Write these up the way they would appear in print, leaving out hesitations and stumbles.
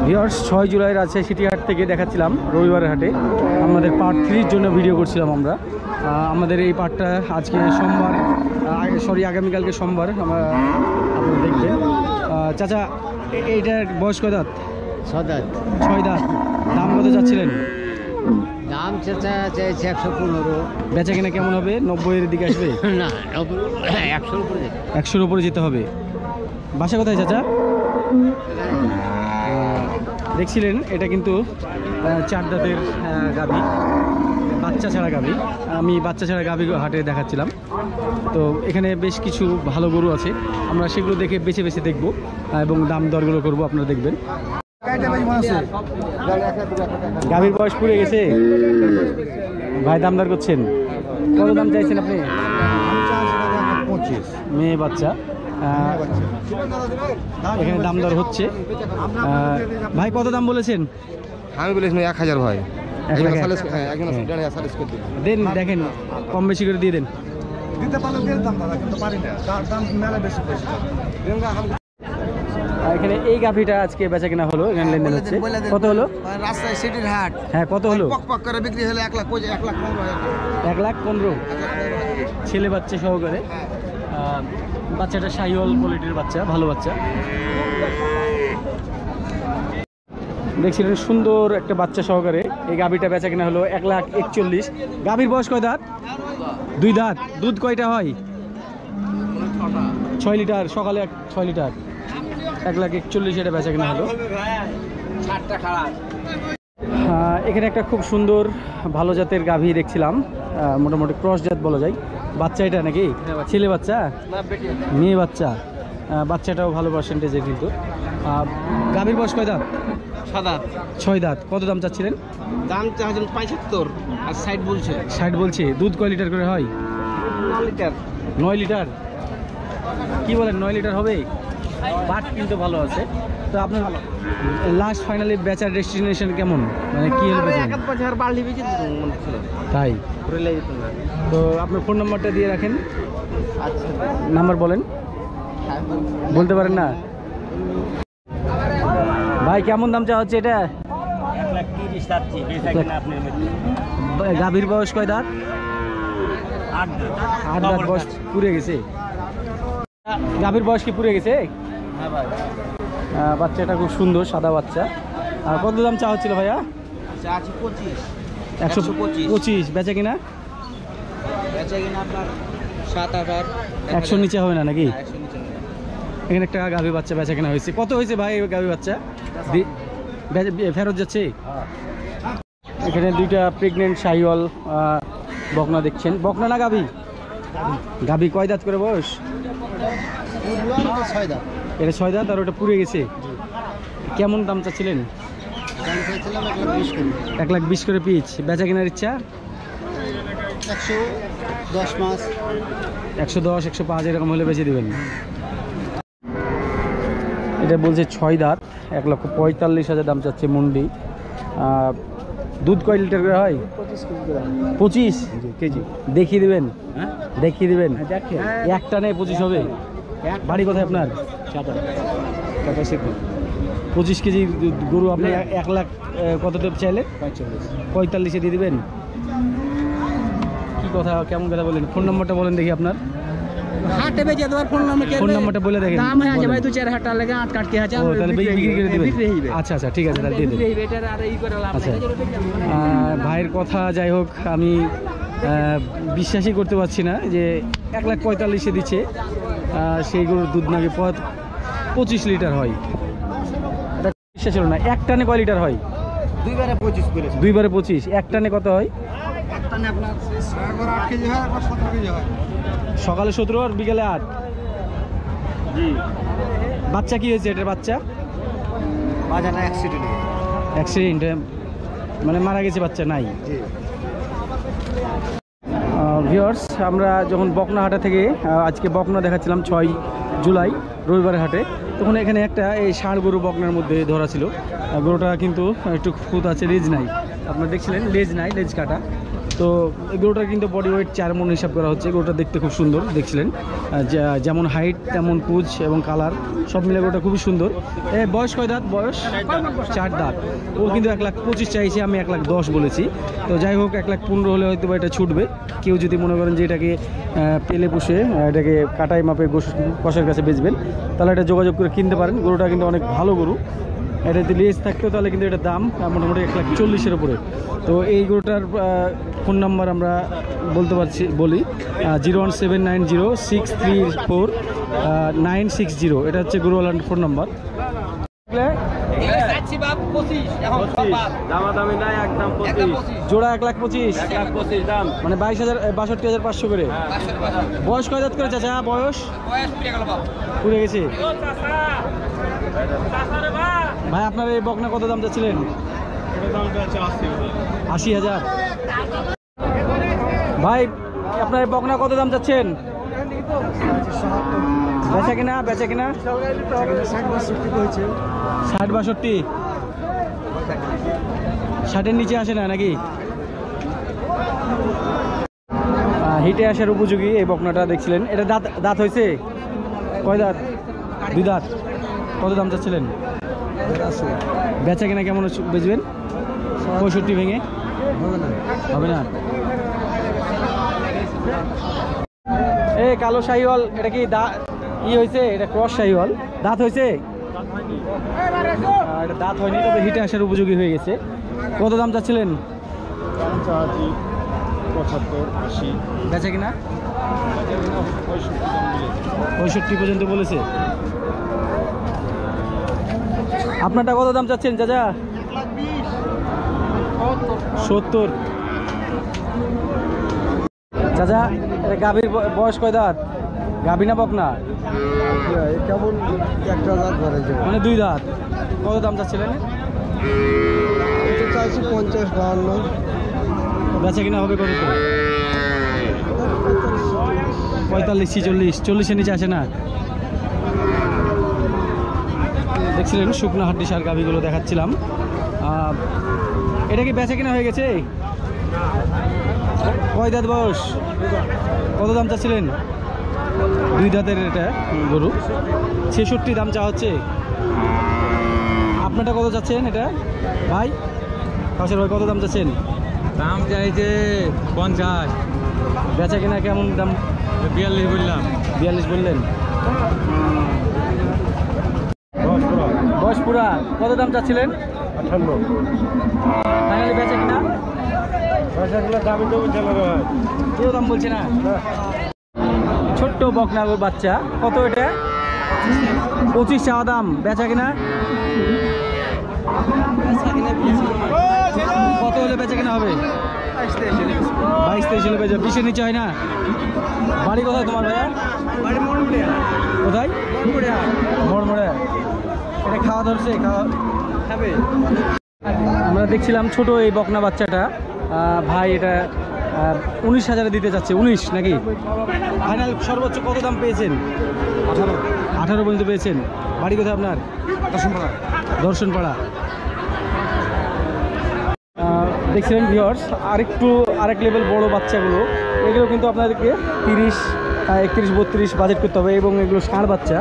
Viewers 6 July Rajshahi city হাট থেকে দেখাচ্ছিলাম রবিবারের হাটে আমাদের পার্ট 3 এর জন্য ভিডিও করছিলাম আমরা। আমাদের এই পার্টটা আজকে সোমবার, আগামীকালকে সোমবার আপনারা দেখবেন। চাচা এইটার বয়স কয় দাঁত? 6 দাঁত। 6 দাঁত। দাম কত যাচ্ছিলেন? দাম চাচা চাইছে 115। বেচা কিনা কেমন হবে? 90-এর দিকে আসবে? না 100-র উপরে। 100-র উপরে যেতে হবে। বাসা কোথায় চাচা? দেখছিলেন এটা কিন্তু 4 দাঁতের গাভী, বাচ্চা ছাড়া গাভী। আমি বাচ্চা ছাড়া গাভী হাটে দেখাচ্ছিলাম। তো এখানে বেশ কিছু ভালো গরু আছে, আমরা সেগুলো দেখে বেছে বেছে দেখব এবং দাম দরগুলো করব, আপনারা দেখবেন। গাভীর বয়স পুড়ে গেছে ভাই, দাম দর করছেন? কত দাম চাইছেন আপনি? 25। মেয়ে বাচ্চা, এখানে দাম দর হচ্ছে। ভাই কত দাম বলেছেন? আমি বলেছি 1000 ভাই। দেন, দেখেন কম বেশি করে দিয়ে দেন। এখানে এই গাভীটা আজকে বেচা কেনা হলো, এখানে লেনদেন হচ্ছে। কত হলো? রাস্তায় সিটির হাট। হ্যাঁ, কত হলো? পক করে বিক্রি হলো 1,15,000। 1,15,000 ছেলে বাচ্চা সহকারে। বাচ্চাটা শাহিওয়াল কোয়ালিটির বাচ্চা, ভালো বাচ্চা। দেখছিলেন সুন্দর একটা বাচ্চা সহকারে এই গাভীটা বেচা কেনা হলো 1,41,000। গাভীর বয়স কয় দাঁত? 2 দাঁত। দুধ কয়টা হয়? 6 লিটার। সকালে 6 লিটার। 1,41,000 এটা বেচা কেনা হলো। এখানে একটা খুব সুন্দর ভালো জাতের গাভী দেখছিলাম, মোটামুটি ক্রস জাত বলা যায়। বাচ্চা এটা নাকি ছেলে বাচ্চা? মেয়ে বাচ্চা। বাচ্চাটাও ভালো পার্সেন্টেজের কিন্তু। গাভীর বয়স কয় দাঁত? 6 দাঁত। 6 দাঁত। কত দাম চাচ্ছিলেন? দাম চাচ্ছেন 75 আর 60 বলছে। 60 বলছে। দুধ কয় লিটার করে হয়? 9 লিটার। 9 লিটার। কি বলেন, 9 লিটার হবে? বাট কিন্তু ভালো আছে। তো আপনার লাস্ট ফাইনালি বেচার ডেস্টিনেশন কেমন, মানে কি হলো? তাই? তো আপনার ফোন নাম্বারটা দিয়ে রাখেন। আচ্ছা, নাম্বার বলেন। বলতে পারেন না ভাই? কেমন দাম চাওয়া হচ্ছে এটা? 1,30,000। গাভীর বয়স কয় দাঁত? 8 দাঁত। বয়স পুড়ে গেছে? গাভীর বয়স কি পুড়ে গেছে? হ্যাঁ ভাই। বাচ্চাটা খুব সুন্দর, সাদা বাচ্চা। আর কত দাম চাওয়া হচ্ছিল ভাইয়া? চাচ্ছি 25। 125। বেচা কিনা? বেচা কিনা আপনার 7,000। 100 নিচে হবে না নাকি? 100 নিচে। এখানে একটা গাভী বাচ্চা বেচা কেনা হয়েছে। কত হয়েছে ভাই গাভী বাচ্চা? ফেরত যাচ্ছে? এখানে 2টা প্রেগনেন্ট শাহিওয়াল বকনা দেখছেন। বকনা না গাভী? গাভী কয় দাঁত করে বয়স? 6 দাঁত। এটা 6 দাঁত আর ওটা পুড়ে গেছে। কেমন দাম চাচ্ছিলেন? দাম চাইছিলাম 1,20 করে। 1,20,000 করে পিচ। বেচা কেনার ইচ্ছা? 110 মাস। 110, 105 এরকম হলে বেচে দেবেন। এটা বলছে 6 দাঁত, 1,45,000 দাম চাচ্ছে মুন্ডি। দুধ কয় লিটার করে হয়? 25 কেজি। দেখিয়ে দেবেন? হ্যাঁ, দেখিয়ে দেবেন। এক টানে 25 হবে? বাড়ি কোথায় আপনার? 25 কেজি গরু আপনি 1 লাখ কত দেব চাইলে? 45-এ দিয়ে দেবেন? কি কথা, কেমন কথা বলেন? ফোন নম্বরটা বলেন দেখি আপনার। হাটে বেচে দেওয়ার ফোন নাম্বারটা বলে দেখেন। দাম হয়ে যাবে 2-4 হাজার টাকা আট কাটকে আছে। ও তাহলে বিক্রি করে দিবেন? আচ্ছা আচ্ছা, ঠিক আছে, তাহলে দিয়ে দেবেন। আচ্ছা, ভাইয়ের কথা যাই হোক, আমি বিশ্বাসই করতে পারছি না যে 1,45,000 দিচ্ছে। সেই গরুর দুধ নাকি 25 লিটার হয়। এটা বিশ্বাস হলো না। এক টানে কয় লিটার হয়? 2বারে 25 করে। 2বারে 25। এক টানে কত হয়? এক টানে আপনার 8 কেজি হয়, আর 17 কেজি হয়। সকালে 17 আর বিকালে 8। জি। বাচ্চা কি হয়েছে এটার? বাচ্চা বাজানা অ্যাক্সিডেন্ট, মানে মারা গেছে, বাচ্চা নাই। ভিউয়ার্স, আমরা যখন বকনা হাটা থেকে আজকে বকনা দেখাচ্ছিলাম 6 জুলাই রবিবারের হাটে, তখন এখানে একটা এই ষাঁড় গরু বকনার মধ্যে ধরা ছিল। গরুটা কিন্তু একটু খুঁত আছে, লেজ নাই। আপনারা দেখছিলেন লেজ নাই, লেজ কাটা। তো এই গরুটার কিন্তু বডি ওয়েট 4 মণ হিসাব করা হচ্ছে। গরুটা দেখতে খুব সুন্দর, দেখছিলেন যেমন হাইট তেমন কুচ এবং কালার সব মিলে গরুটা খুবই সুন্দর। বয়স কয় দাঁত? বয়স 4 দাঁত। ও কিন্তু 1,25,000 চাইছে, আমি 1,10,000 বলেছি। তো যাই হোক 1,15,000 হলে হয়তো এটা ছুটবে। কেউ যদি মনে করেন যে এটাকে পেলে পুষে এটাকে কাটাই মাপে কষার কাছে বেচবেন, তাহলে এটা যোগাযোগ করে কিনতে পারেন। গরুটা কিন্তু অনেক ভালো গরু। এটা যদি লেজ থাকতো তাহলে কিন্তু এটার দাম মোটামুটি 1,40,000-এর উপরে। তো এই গরুটার ফোন নাম্বার আমরা বলি 01790634960। এটা হচ্ছে গরুওয়ালার ফোন নাম্বার। জোড়া 1,25,000 দাম, মানে 62,500 করে। বয়স কয় দাঁত করে চাচা? বয়স পুড়ে গেছে। ভাই আপনার এই বকনা কত দাম চাচ্ছিলেন? 80,000। ভাই আপনার এই বকনা কত দাম চাচ্ছেন? বেচা কিনা 60-62। 60-এর নিচে আসে না নাকি? হিটে আসার উপযোগী এই বকনাটা দেখছিলেন। এটা দাঁত হয়েছে? কয় দাঁত? 2 দাঁত। কত দাম চাচ্ছিলেন? বেচা কিনা কেমন বেচবেন? 65 ভেঙে হবে না। এই কালো শাহিওয়াল এটা কি হয়েছে? এটা ক্রস শাহিওয়াল। দাঁত হয়েছে? এটা দাঁত হয়নি, তবে হিটে আসার উপযোগী হয়ে গেছে। কত দাম চাচ্ছিলেন? 75-80। বেচা কিনা 65 পর্যন্ত বলেছে। আপনারটা কত দাম চাচ্ছেন চাচা? 70। চাচা গাভীর বয়স কয় দাঁত? গাভী না বকনা? কেমন একটা দাঁত ধরে যাবে, মানে 2 দাঁত। কত দাম চাচ্ছিলেন? চাইছি 50-52। বেচা কিনা হবে কত? 45-40। 40-এর নিচে আসে না। দেখছিলেন শুকনো হাড্ডি সার গাভীগুলো দেখাচ্ছিলাম। এটা কি বেচা কিনা হয়ে গেছে? কয় দাঁত বয়স? কত দাম চাচ্ছিলেন? 2 দাঁতের এটা গরু। 66 দাম চা হচ্ছে। আপনারটা কত চাচ্ছেন এটা ভাই? পাশের ভাই কত দাম চাচ্ছেন? দাম চাইছে 50। বেচা কিনা কেমন দাম? 42 বললাম। 42 বললেন। বয়স পুরা। কত দাম চাচ্ছিলেন? 58। ফাইনালি বেচা কিনা? দামি দেবো চলে ভাই, কেউ দাম বলছে না। ছোট্ট বকনাগর বাচ্চা। কত এটা? 25 চাওয়া দাম। বেচা কিনা কত হলে বেচা কিনা হবে? 22-23 হলে বেচা। 20-এর নিচে হয় না? বাড়ি কোথায় তোমার ভাইয়া? কোথায়? মরমরে। এটা খাওয়া ধরছে? খাবে? আমরা দেখছিলাম ছোট এই বকনা বাচ্চাটা। ভাই এটা 19,000-এ দিতে চাচ্ছে। 19 নাকি? ফাইনাল সর্বোচ্চ কত দাম পেয়েছেন? 18 পর্যন্ত পেয়েছেন। বাড়ি কোথায় আপনার? দর্শনপাড়া। দেখছিলেন ভিউয়ার্স, আরেক লেভেল বড় বাচ্চাগুলো। এগুলো কিন্তু আপনাদেরকে 30-31-32 বাজেট করতে হবে। এবং এগুলো ষাঁড় বাচ্চা।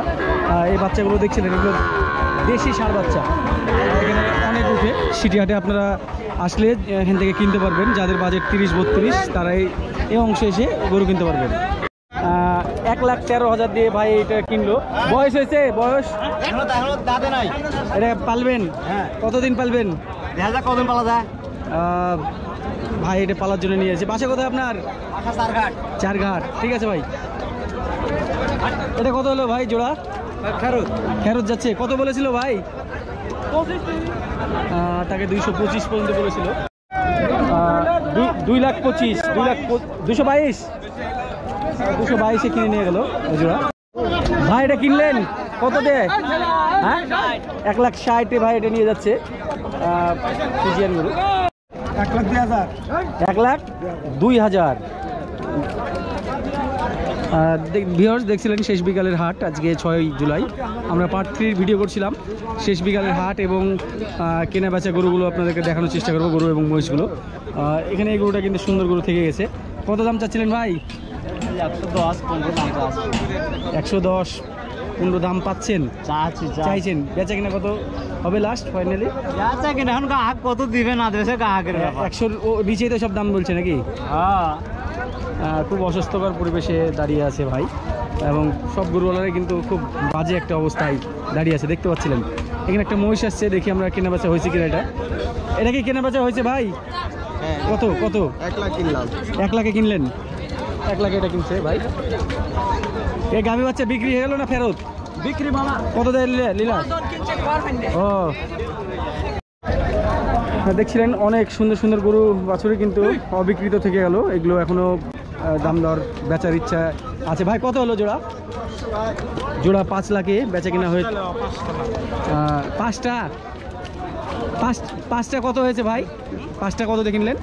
এই বাচ্চাগুলো দেখছিলেন, এগুলো দেশি ষাঁড় বাচ্চা। এখানে অনেক উঠে সিটিহাটে আপনারা আসলে এখান থেকে কিনতে পারবেন। যাদের বাজেট 30-32 তারা এই অংশে এসে গরু কিনতে পারবেন। 1,13,000 দিয়ে ভাই এটা কিনলো। বয়স হয়েছে? বয়স দাঁতে নাই। এটা পালবেন? হ্যাঁ। কতদিন পালবেন? দেখা যাক কতদিন পালা যায়। ভাই এটা পালার জন্য নিয়ে এসেছে। বাসা কোথায় আপনার? চারঘাট। ঠিক আছে ভাই। এটা কত হলো ভাই জোড়া? খেরত যাচ্ছে। কত বলেছিল ভাই? তাকে 225 পর্যন্ত বলেছিল। 2,25,000 222 কিনে নিয়ে গেল জোড়া। ভাই এটা কিনলেন কত দিয়ে? হ্যাঁ 1,60,000 ভাই এটা নিয়ে যাচ্ছে। ফিজিয়ান গরু। 1,02,000। 1,02,000। ভিউয়ার্স দেখছিলেন শেষ বিকালের হাট। আজকে 6 জুলাই আমরা পার্ট 3 ভিডিও করছিলাম শেষ বিকালের হাট এবং কেনা বেচা গরুগুলো আপনাদেরকে দেখানোর চেষ্টা করবো, গরু এবং মহিষগুলো। এখানে এই গরুটা কিন্তু সুন্দর গরু থেকে গেছে। কত দাম চাচ্ছিলেন ভাই? 110 15 দাম পাচ্ছেন, চাইছেন। বেচা কিনা কত হবে লাস্ট ফাইনালি? কত দিবে না দেবে 100 নিচেই তো সব দাম বলছে নাকি? খুব অস্বাস্থ্যকর পরিবেশে দাঁড়িয়ে আছে ভাই, এবং সব গরুওয়ালারাই কিন্তু খুব বাজে একটা অবস্থায় দাঁড়িয়ে আছে, দেখতে পাচ্ছিলেন। এখানে একটা মহিষ আসছে, দেখি আমরা কেনা বেচা হয়েছে কিনা। এটা কি কেনা বেচা হয়েছে ভাই? কত কত? 1 লাখ কিনলাম। 1 লাখে কিনলেন? 1 লাখে এটা কিনছে ভাই। এই গাভী বাচ্চা বিক্রি হয়ে গেল না ফেরত? বিক্রি মামা কত দেয় লীলা? ও দেখছিলেন অনেক সুন্দর সুন্দর গরু বাছুরি কিন্তু অবিকৃত থেকে গেল। এগুলো এখনো দাম দর বেচার ইচ্ছা আছে। ভাই কত হলো জোড়া? জোড়া 5 লাখে বেচা কিনা হয়েছে। পাঁচটা কত হয়েছে ভাই? 5টা কত দিয়ে কিনলেন?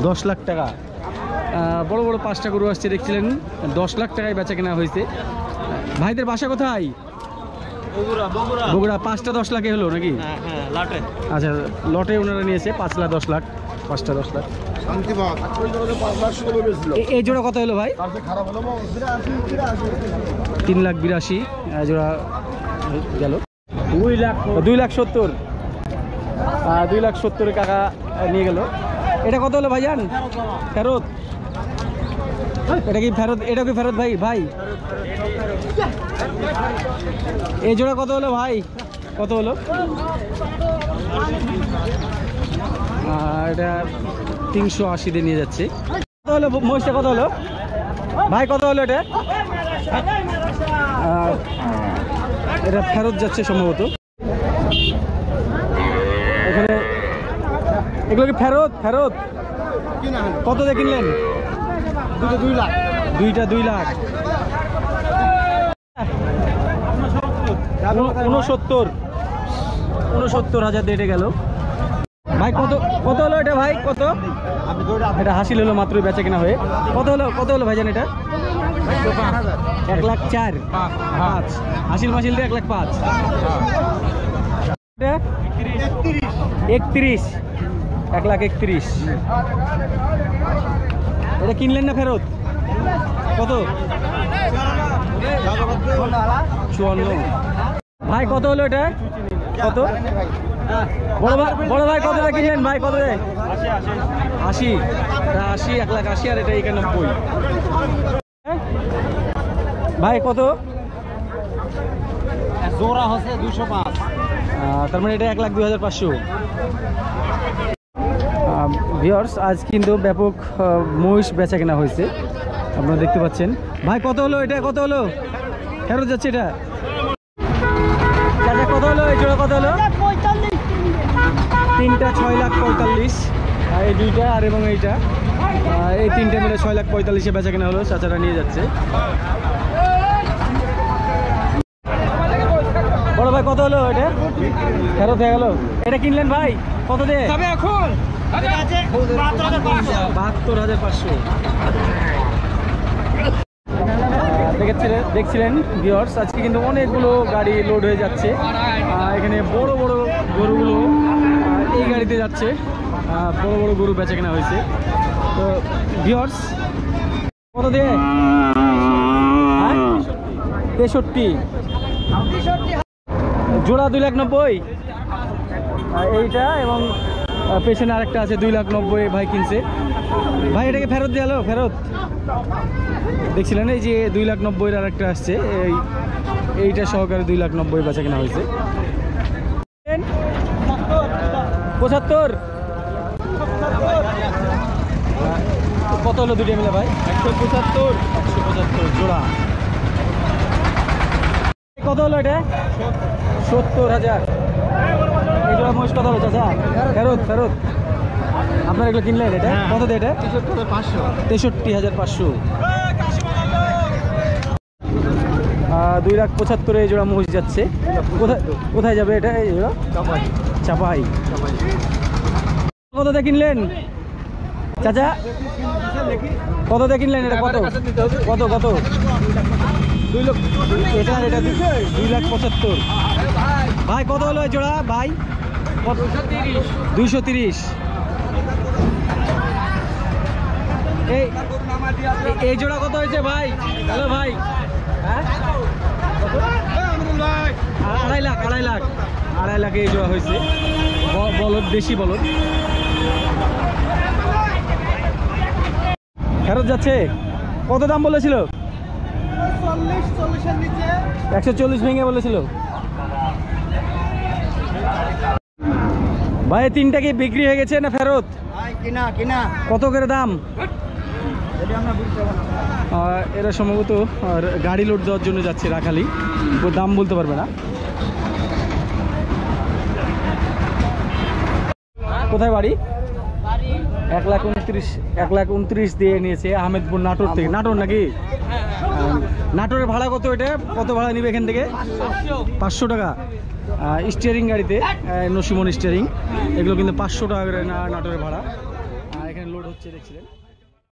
10 লাখ টাকা। বড় বড় 5টা গরু আসছে দেখছিলেন, 10 লাখ টাকায় বেচা কেনা হয়েছে। ভাইদের বাসা কোথায়? বগুড়া। 5টা 10 লাখে হলো নাকি? আচ্ছা, লটে ওনারা নিয়েছে 5 লাখ 10 লাখ, 5টা 10 লাখ। এই জোড়া কত হলো ভাই? 3 লাখ 82 জোড়া গেল। 2 লাখ 70। 2 লাখ 70 কাকা নিয়ে গেল। এটা কত হলো ভাইজান? ফেরত? এটা কি ফেরত? এটা কি ফেরত ভাই? ভাই এই জোড়া কত হলো ভাই? কত হলো? এটা 380 দিয়ে নিয়ে যাচ্ছে। কত হলো মহিষটা? কত হলো ভাই? কত হলো এটা? এটা ফেরত যাচ্ছে সম্ভবত। এখানে এগুলো কি ফেরত? ফেরত কত দিয়ে কিনলেন? 2 লাখ। দুইটা 2 লাখ। 69,000 দিয়ে গেল ভাই। কত কত হলো এটা ভাই? কত? এটা হাসিল হলো মাত্রই বেচা কেনা হয়ে। কত হলো? কত হলো ভাইজান এটা? 1 লাখ 4 5 হাসিল মাসিল দিয়ে 1 লাখ 5। 31 1 লাখ 31। এটা কিনলেন না ফেরত? কত? 54 ভাই। কত হলো এটা? কত? বড় ভাই কত টাকা কিনলেন ভাই? কত? 80। 80 1 লাখ 80 আর এটা 91 ভাই। কত জোড়া হচ্ছে 205। তার মানে এটা 1,02,500। ভিউয়ার্স আজ কিন্তু ব্যাপক মহিষ বেচা কেনা হয়েছে, আপনারা দেখতে পাচ্ছেন। ভাই কত হলো এটা? কত হলো? ফেরত যাচ্ছে এটা? কত হলো এই জোড়া? কত হলো? 3টা 6 লাখ 45। এই 2টা আর এবং এইটা, এই 3টে মিলে 6 লাখ 45-এ বেচা কেনা হলো। চাচারা নিয়ে যাচ্ছে। বড় ভাই কত হলো এটা? ফেরত হয়ে গেল। এটা কিনলেন ভাই কত দিয়ে? 72,500। দেখছিলেন ভিউয়ার্স আজকে কিন্তু অনেকগুলো গাড়ি লোড হয়ে যাচ্ছে। এখানে বড় বড় গরুগুলো এই গাড়িতে যাচ্ছে। বড় বড় গরু বেচা কেনা হয়েছে। তো ভিউয়ার্স কত দিয়ে? 63 জোড়া 2 লাখ 90। এইটা এবং পেছনে আরেকটা আছে 2 লাখ 90 ভাই কিনছে। ভাই এটাকে ফেরত দিয়ে গেল? ফেরত দেখছিলেন এই যে 2 লাখ 90 আর একটা আসছে, এইটা সহকারে 2 লাখ 90 বেচা কেনা হয়েছে। 75 কত হলো দুটো মিলে ভাই? 175 জোড়া। কত হলো এটা? 70,000। এই জোড়া মহিষ কত হলো চাচা? ফেরত? ফেরত আপনারা এগুলো কিনলেন? এটা কত দিয়ে? এটা 63,500। 2 লাখ 75 এই জোড়া মহিষ যাচ্ছে। কোথায় যাবে এটা? এই জোড়া চাপাই। কত দিয়ে কিনলেন চাচা? কত দিয়ে কিনলেন এটা? কত কত কত? 2 লক্ষ। এটা 2,75,000। ভাই কত হলো এই জোড়া ভাই? 230। এই জোড়া কত হয়েছে ভাই? হ্যালো ভাই, হ্যাঁ 2.5 লাখ। 2.5 লাখ এই জোড়া হয়েছে। বলদ, দেশি বলদ। ফেরত যাচ্ছে। কত দাম বলেছিল? 140 ভেঙে বলেছিল ভাই। 3টা কি বিক্রি হয়ে গেছে না ফেরত? কিনা কত করে দাম? এরা সম্ভবত গাড়ি লোড দেওয়ার জন্য যাচ্ছে রাখালি, দাম বলতে পারবে না। কোথায় বাড়ি? 1,29,000 দিয়ে নিয়েছে আহমেদপুর, নাটোর থেকে। নাটোর নাকি? নাটোরের ভাড়া কত? এটা কত ভাড়া নিবে এখান থেকে? 500 টাকা। স্টিয়ারিং গাড়িতে, নসিমন স্টিয়ারিং, এগুলো কিন্তু 500 টাকা করে নাটোরের ভাড়া। এখানে লোড হচ্ছে দেখছিলেন।